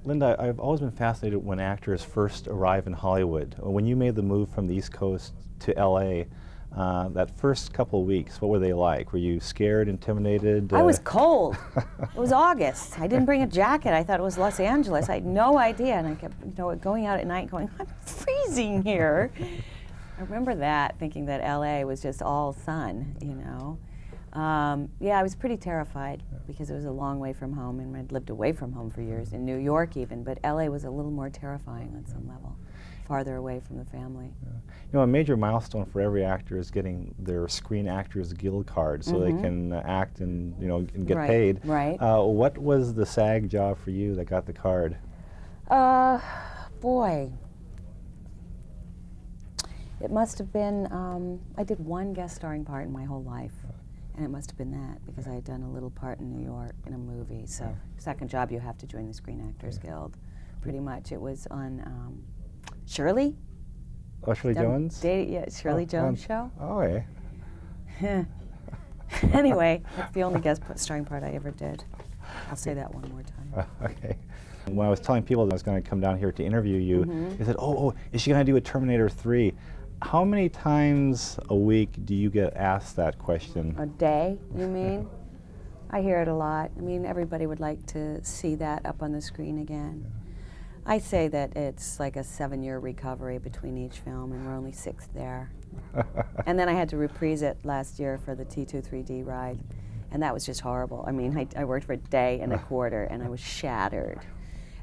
Linda, I've always been fascinated when actors first arrive in Hollywood. When you made the move from the East Coast to LA, that first couple of weeks, what were they like? Were you scared, intimidated? I was cold. It was August. I didn't bring a jacket. I thought it was Los Angeles. I had no idea, and I kept going out at night going, I'm freezing here. I remember that, thinking that LA was just all sun, you know. Yeah, I was pretty terrified because it was a long way from home, and I'd lived away from home for years, in New York even, but LA was a little more terrifying on some level, farther away from the family. Yeah. You know, a major milestone for every actor is getting their Screen Actors Guild card so they can act and, you know, and get paid. Right. What was the SAG job for you that got the card? Boy. It must have been, I did one guest starring part in my whole life. And it must have been that, because I had done a little part in New York in a movie. So, second job, you have to join the Screen Actors Guild. Pretty much, it was on Shirley. Oh, Shirley Jones? Yeah, Shirley Jones show. Oh, yeah. Anyway, that's the only guest starring part I ever did. I'll say that one more time. Okay. When I was telling people that I was going to come down here to interview you, they said, oh, is she going to do a Terminator 3? How many times a week do you get asked that question? A day, you mean? I hear it a lot. I mean, everybody would like to see that up on the screen again. I say that it's like a 7-year recovery between each film, and we're only 6 there. And then I had to reprise it last year for the T2 3D ride, and that was just horrible. I mean, I worked for a day and a quarter, and I was shattered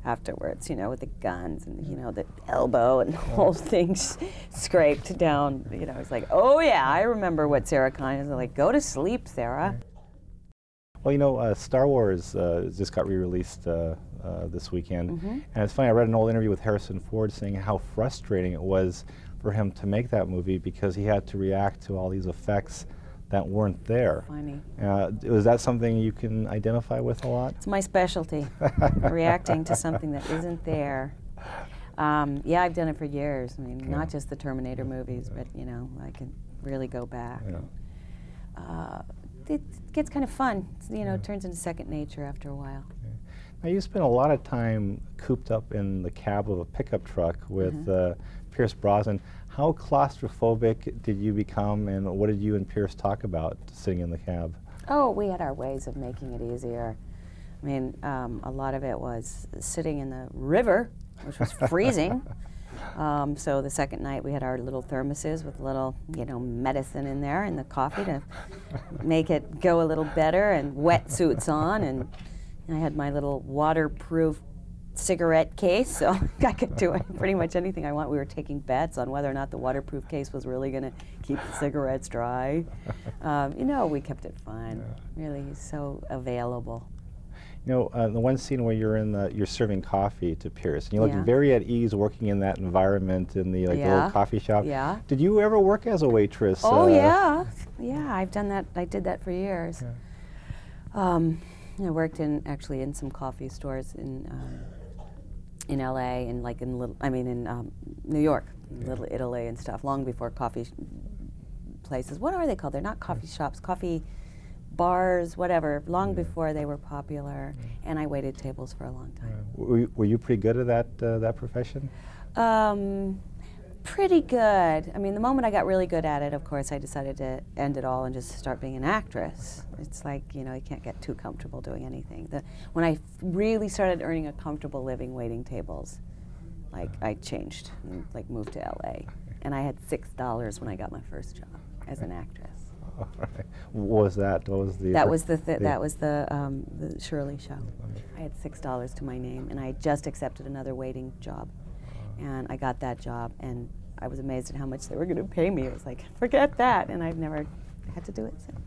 afterwards, you know, with the guns and, you know, the elbow and the whole thing scraped down. You know, it's like, oh yeah, I remember what Sarah Connor was like, go to sleep, Sarah. Well, you know, Star Wars just got re-released this weekend, and it's funny, I read an old interview with Harrison Ford saying how frustrating it was for him to make that movie because he had to react to all these effects that weren't there. Funny. Was that something you can identify with a lot? It's my specialty, reacting to something that isn't there. Yeah, I've done it for years. I mean, not just the Terminator movies, but, you know, I can really go back. It gets kind of fun. You know, it turns into second nature after a while. Now, you spent a lot of time cooped up in the cab of a pickup truck with Pierce Brosnan. How claustrophobic did you become, and what did you and Pierce talk about sitting in the cab? Oh, we had our ways of making it easier. I mean, a lot of it was sitting in the river, which was freezing. So the second night we had our little thermoses with little, you know, medicine in there and the coffee to make it go a little better, and wetsuits on, and I had my little waterproof cigarette case, so I could do pretty much anything I want. We were taking bets on whether or not the waterproof case was really going to keep the cigarettes dry. You know, we kept it fun. Really, he's so available. You know, the one scene where you're serving coffee to Pierce, and you look very at ease working in that environment in the little coffee shop. Yeah. Did you ever work as a waitress? Oh yeah, yeah. I've done that. I did that for years. I worked actually in some coffee stores in LA and like in New York, Little Italy and stuff, long before coffee places. What are they called? They're not coffee shops, coffee bars, whatever, long before they were popular, and I waited tables for a long time. Were you pretty good at that profession? Pretty good. I mean, the moment I got really good at it, of course, I decided to end it all and just start being an actress. It's like, you know, you can't get too comfortable doing anything. When I really started earning a comfortable living waiting tables, like, I changed and like moved to LA. And I had $6 when I got my first job as an actress. All right. What was that? What was the? That was the Shirley show. I had $6 to my name, and I had just accepted another waiting job, and I got that job, and I was amazed at how much they were going to pay me. It was like, forget that, and I've never had to do it since.